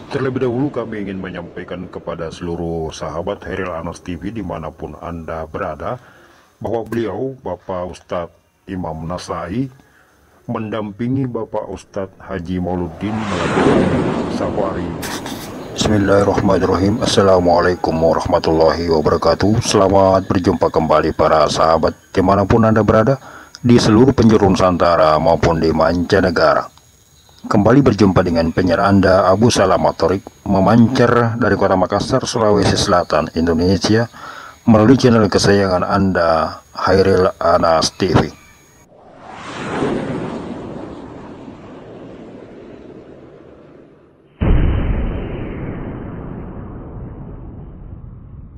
Terlebih dahulu kami ingin menyampaikan kepada seluruh sahabat Hairil Anas TV dimanapun Anda berada, bahwa beliau, Bapak Ustadz Imam Nasai, mendampingi Bapak Ustadz Haji Mauluddin melakukan safari. Bismillahirrahmanirrahim. Assalamualaikum warahmatullahi wabarakatuh. Selamat berjumpa kembali para sahabat dimanapun Anda berada, di seluruh penjuru Nusantara maupun di mancanegara. Kembali berjumpa dengan penyiar Anda, Abu Salam Motorik, memancar dari kota Makassar, Sulawesi Selatan, Indonesia, melalui channel kesayangan Anda, Hairil Anas TV.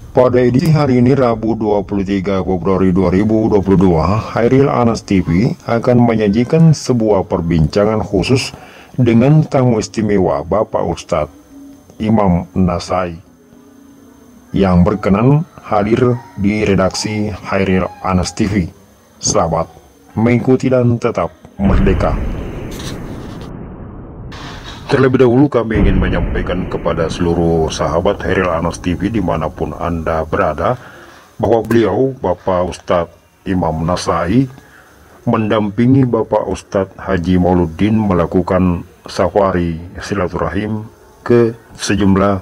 Pada edisi hari ini, Rabu 23 Februari 2022, Hairil Anas TV akan menyajikan sebuah perbincangan khusus dengan tamu istimewa Bapak Ustadz Imam Nasai yang berkenan hadir di redaksi Hairil Anas TV. Selamat mengikuti dan tetap merdeka. Terlebih dahulu kami ingin menyampaikan kepada seluruh sahabat Hairil Anas TV dimanapun Anda berada, bahwa beliau, Bapak Ustadz Imam Nasai, mendampingi Bapak Ustadz Haji Mauluddin melakukan safari silaturahim ke sejumlah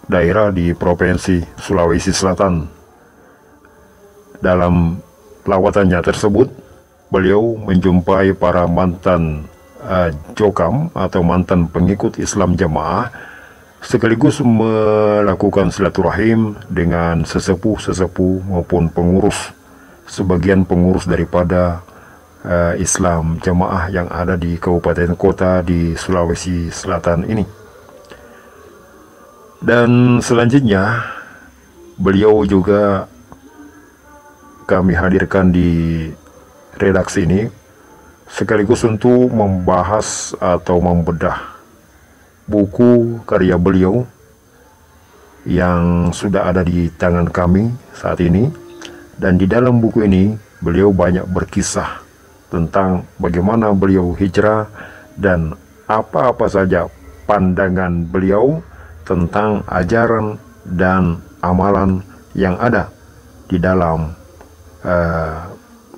daerah di Provinsi Sulawesi Selatan. Dalam lawatannya tersebut, beliau menjumpai para mantan jokam atau mantan pengikut Islam jamaah, sekaligus melakukan silaturahim dengan sesepuh-sesepuh maupun pengurus, sebagian pengurus daripada Islam jamaah yang ada di kabupaten kota di Sulawesi Selatan ini. Dan selanjutnya beliau juga kami hadirkan di redaksi ini sekaligus untuk membahas atau membedah buku karya beliau yang sudah ada di tangan kami saat ini. Dan di dalam buku ini beliau banyak berkisah tentang bagaimana beliau hijrah dan apa-apa saja pandangan beliau tentang ajaran dan amalan yang ada di dalam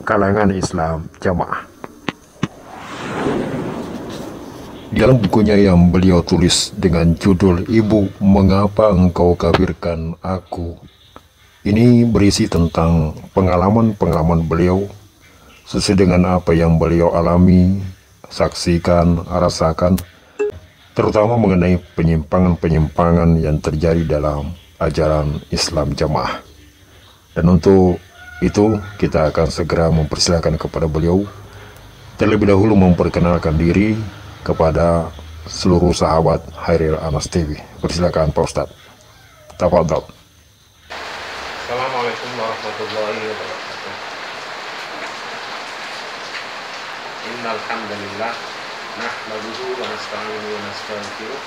kalangan Islam jamaah. Di dalam bukunya yang beliau tulis dengan judul Ibu, Mengapa Engkau Kafirkan Aku, ini berisi tentang pengalaman-pengalaman beliau sesuai dengan apa yang beliau alami, saksikan, rasakan, terutama mengenai penyimpangan-penyimpangan yang terjadi dalam ajaran Islam jamaah. Dan untuk itu kita akan segera mempersilahkan kepada beliau terlebih dahulu memperkenalkan diri kepada seluruh sahabat Hairil Anas TV. Persilakan Pak Ustadz. Tafadhol. Assalamualaikum warahmatullahi wabarakatuh. Innal hamdalillah nahmaduhu wa nasta'inuhu wa nastaghfiruh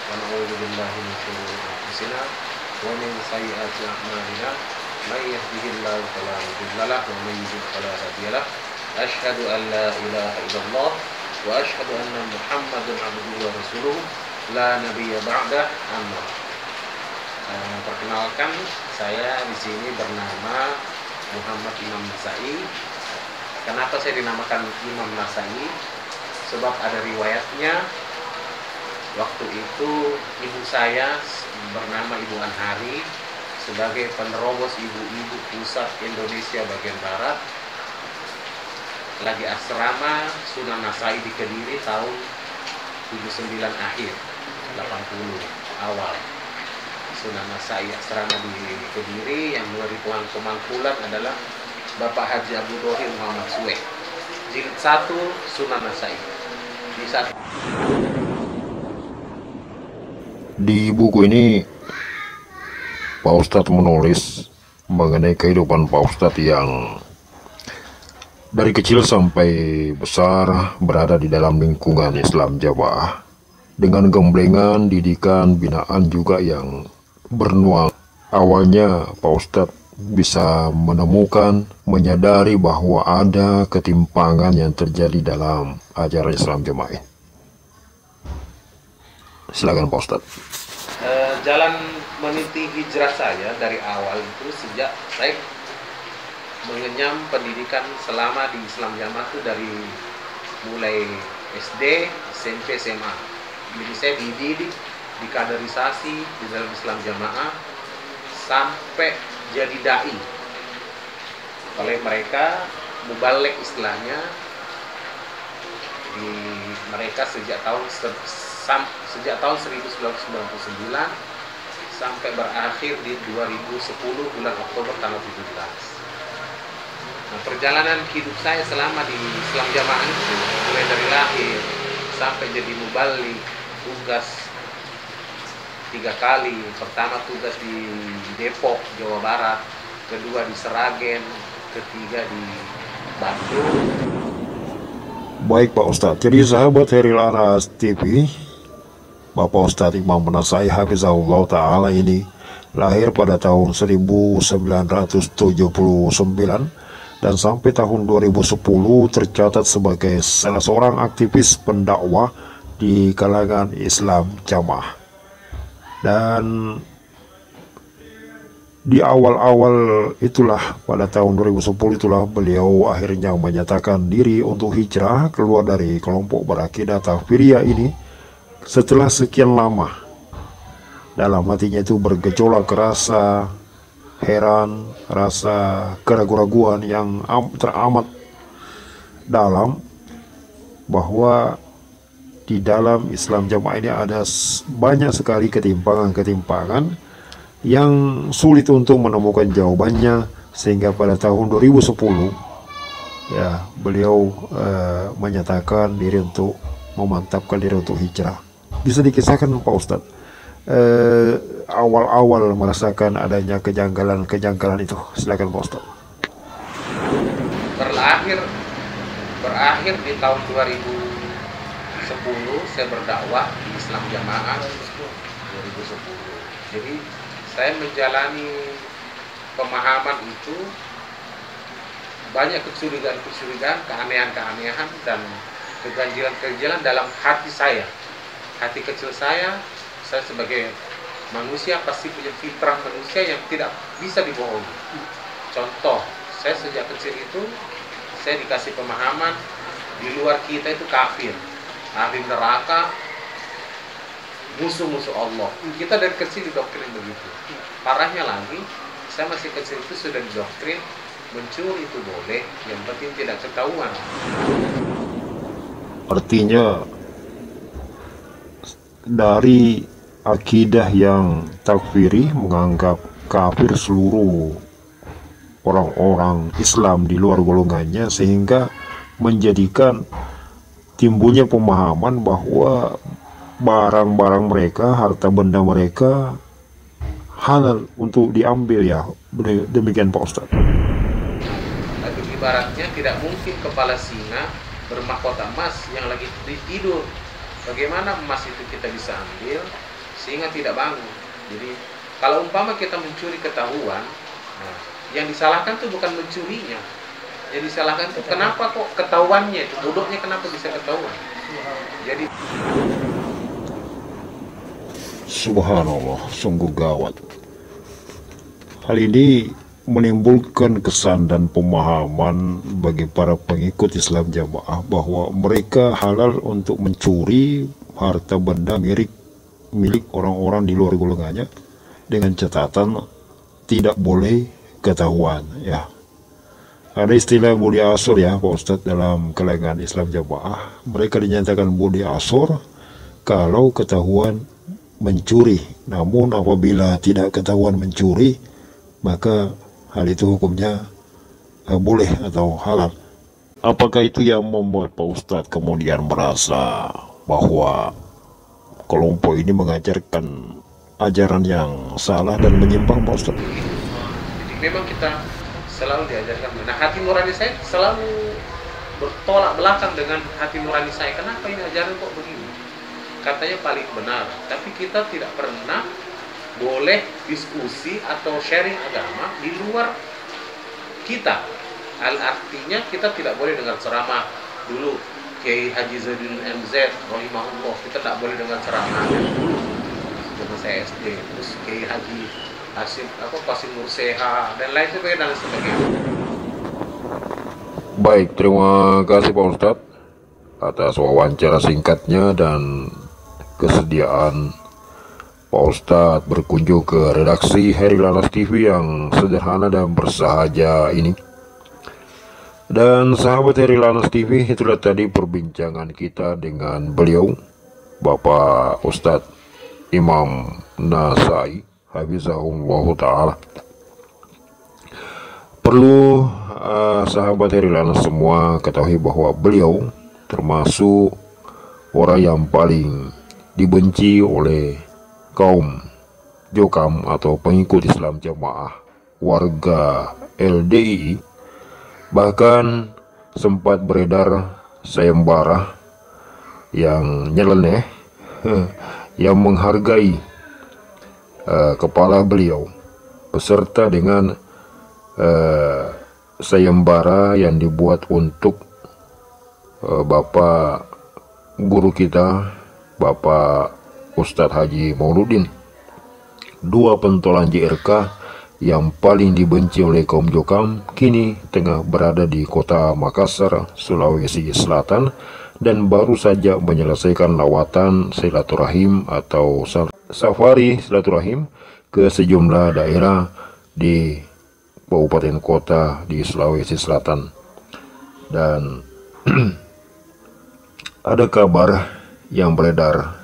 wa na'udzu billahi min shururi anfusina wa min sayyiati a'malina. May yahdihillahu fala mudilla lahu wa may yudlil fala hadiya lahu. Asyhadu an la ilaha illallah wa asyhadu anna Muhammadan abduhu wa rasuluh la nabiyya ba'dah, amma. Perkenalkan, saya di sini bernama Muhammad Imam Nasai. Kenapa saya dinamakan Imam Nasai? Sebab ada riwayatnya. Waktu itu ibu saya bernama Ibu Anhari sebagai penerobos ibu-ibu pusat Indonesia bagian barat lagi asrama Sunan Nasai di Kediri tahun 79 akhir 80 awal. Sunan Nasai asrama di Kediri yang memberi pemangkulan adalah Bapak Haji Abdul Rohim Muhammad Suwe. Jilid 1 Sunan Nasai. Di buku ini Pak Ustadz menulis mengenai kehidupan Pak Ustadz yang dari kecil sampai besar berada di dalam lingkungan Islam jamaah, dengan gemblengan didikan binaan juga yang bernuang. Awalnya Pak Ustadz bisa menemukan, menyadari bahwa ada ketimpangan yang terjadi dalam ajaran Islam jamaah. Silakan Pak Ustadz. Jalan meniti hijrah saya dari awal itu sejak saya mengenyam pendidikan selama di Islam Jamaah itu dari mulai SD, SMP, SMA. Jadi saya dididik, dikaderisasi di dalam Islam Jamaah sampai jadi dai oleh mereka, mubalek istilahnya. Mereka sejak tahun 1999 sampai berakhir di 2010 bulan Oktober tanggal 17. Nah, perjalanan hidup saya selama di Islam Jamaah itu mulai dari lahir sampai jadi mubalik, tugas 3 kali. Pertama tugas di Depok, Jawa Barat, kedua di Seragen, ketiga di Bandung. Baik Pak Ustadz, jadi sahabat Heril Aras TV, Bapak Ustadz Imam Menasai Hafizahullah Ta'ala ini lahir pada tahun 1979 dan sampai tahun 2010 tercatat sebagai salah seorang aktivis pendakwah di kalangan Islam Jamaah. Dan di awal-awal itulah, pada tahun 2010 itulah beliau akhirnya menyatakan diri untuk hijrah keluar dari kelompok berakidah takfiriyah ini setelah sekian lama. Dalam hatinya itu bergejolak rasa heran, rasa keraguan-raguan yang teramat dalam, bahwa di dalam Islam Jamaah ini ada banyak sekali ketimpangan-ketimpangan yang sulit untuk menemukan jawabannya, sehingga pada tahun 2010 ya beliau menyatakan diri untuk memantapkan diri untuk hijrah. Bisa dikisahkan Pak Ustadz awal-awal merasakan adanya kejanggalan itu? Silakan Pak Ustadz. Berakhir di tahun 2010 saya berdakwah di Islam Jamaah 2010. Jadi saya menjalani pemahaman itu banyak kecurigaan, keanehan-keanehan dan keganjilan-keganjilan dalam hati saya. Hati kecil saya sebagai manusia pasti punya fitrah manusia yang tidak bisa dibohongi. Contoh, saya sejak kecil itu saya dikasih pemahaman di luar kita itu kafir, ahli neraka, musuh-musuh Allah. Kita dari kecil didoktrin begitu. Parahnya lagi, saya masih kecil itu sudah didoktrin mencuri itu boleh, yang penting tidak ketahuan. Artinya dari akidah yang takfiri, menganggap kafir seluruh orang-orang Islam di luar golongannya, sehingga menjadikan timbulnya pemahaman bahwa barang-barang mereka, harta benda mereka halal untuk diambil, ya demikian Pak Ustadz. Tapi ibaratnya tidak mungkin kepala singa bermahkota emas yang lagi tidur. Bagaimana emas itu kita bisa ambil sehingga tidak bangun? Jadi kalau umpama kita mencuri ketahuan, nah, yang disalahkan itu bukan mencurinya, yang disalahkan itu kenapa kok ketahuannya itu, bodohnya kenapa bisa ketahuan. Jadi subhanallah, sungguh gawat. Hal ini menimbulkan kesan dan pemahaman bagi para pengikut Islam Jamaah bahwa mereka halal untuk mencuri harta benda milik orang-orang di luar golongannya, dengan catatan tidak boleh ketahuan, ya. Ada istilah budi asur, ya Pak Ustadz, dalam kalangan Islam Jamaah. Mereka dinyatakan budi asur kalau ketahuan mencuri. Namun apabila tidak ketahuan mencuri, maka hal itu hukumnya boleh atau halal. Apakah itu yang membuat Pak Ustadz kemudian merasa bahwa kelompok ini mengajarkan ajaran yang salah dan menyimpang, Pak Ustadz? Jadi memang kita selalu diajarkan. Nah, hati nurani saya selalu bertolak belakang dengan hati nurani saya. Kenapa ini ajaran kok begini? Katanya paling benar, tapi kita tidak pernah boleh diskusi atau sharing agama di luar kita. Artinya kita tidak boleh dengar ceramah dulu. Kiai Haji Zadin MZ rahimahullah, kita tidak boleh dengar ceramahnya zaman saya SD. Terus Kiai Haji Qasim Nurseha dan lain sebagainya. Baik, terima kasih Pak Ustadz atas wawancara singkatnya dan kesediaan Pak Ustadz berkunjung ke redaksi Herilanas TV yang sederhana dan bersahaja ini. Dan sahabat Herilanas TV, itulah tadi perbincangan kita dengan beliau, Bapak Ustadz Imam Nasai Hafizahullah Ta'ala. Perlu sahabat Herilanas semua ketahui bahwa beliau termasuk orang yang paling dibenci oleh kaum Jokam atau pengikut Islam Jamaah warga LDII. Bahkan sempat beredar sayembara yang nyeleneh yang menghargai kepala beliau beserta dengan sayembara yang dibuat untuk Bapak guru kita, Bapak Ustadz Haji Mauludin, dua pentolan JRK yang paling dibenci oleh kaum Jokam, kini tengah berada di kota Makassar, Sulawesi Selatan, dan baru saja menyelesaikan lawatan silaturahim atau safari silaturahim ke sejumlah daerah di kabupaten kota di Sulawesi Selatan. Dan ada kabar yang beredar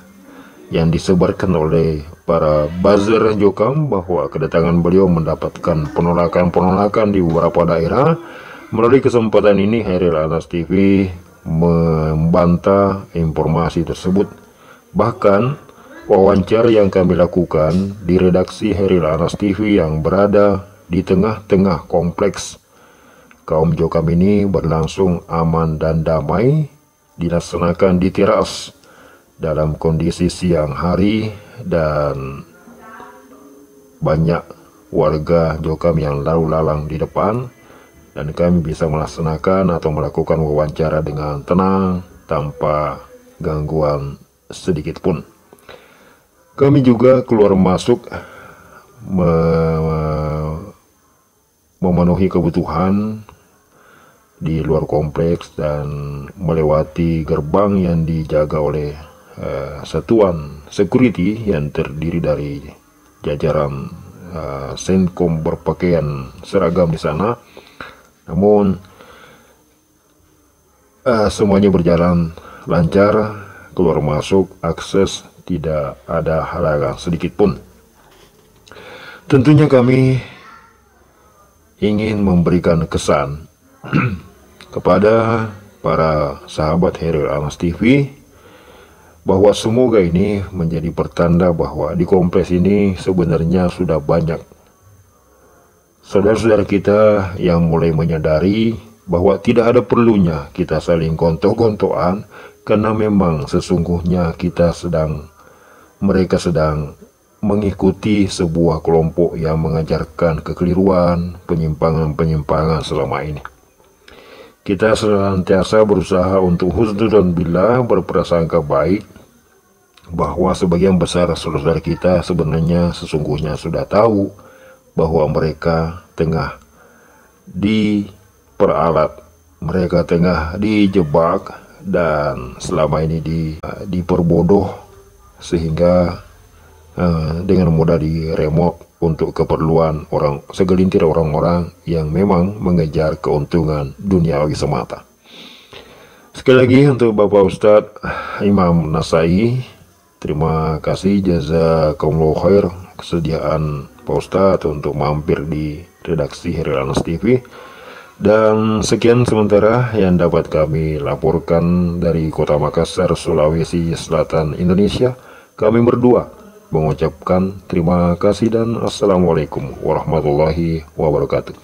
yang disebarkan oleh para buzzer Jokam bahwa kedatangan beliau mendapatkan penolakan di beberapa daerah. Melalui kesempatan ini Herilanas TV membantah informasi tersebut. Bahkan wawancara yang kami lakukan di redaksi Herilanas TV yang berada di tengah-tengah kompleks kaum Jokam ini berlangsung aman dan damai, dilaksanakan di teras dalam kondisi siang hari, dan banyak warga Jokam yang lalu lalang di depan, dan kami bisa melaksanakan atau melakukan wawancara dengan tenang tanpa gangguan sedikit pun. Kami juga keluar masuk memenuhi kebutuhan di luar kompleks dan melewati gerbang yang dijaga oleh satuan security yang terdiri dari jajaran Senkom berpakaian seragam di sana. Namun semuanya berjalan lancar, keluar masuk, akses tidak ada halangan sedikit pun. Tentunya kami ingin memberikan kesan kepada para sahabat Herilanas TV bahwa semoga ini menjadi pertanda bahwa di kompleks ini sebenarnya sudah banyak saudara-saudara kita yang mulai menyadari bahwa tidak ada perlunya kita saling gontok-gontokan, karena memang sesungguhnya mereka sedang mengikuti sebuah kelompok yang mengajarkan kekeliruan, penyimpangan-penyimpangan selama ini. Kita senantiasa berusaha untuk husnudzon billah, berprasangka baik bahwa sebagian besar saudara kita sebenarnya sesungguhnya sudah tahu bahwa mereka tengah diperalat, mereka tengah dijebak, dan selama ini diperbodoh sehingga dengan mudah diremok untuk keperluan segelintir orang-orang yang memang mengejar keuntungan duniawi semata. Sekali lagi untuk Bapak Ustadz Imam Nasai, terima kasih, jazakumullah khair kesediaan Pak Ustadz untuk mampir di redaksi Herilanas TV. Dan sekian sementara yang dapat kami laporkan dari Kota Makassar, Sulawesi Selatan, Indonesia. Kami berdua mengucapkan terima kasih dan assalamualaikum warahmatullahi wabarakatuh.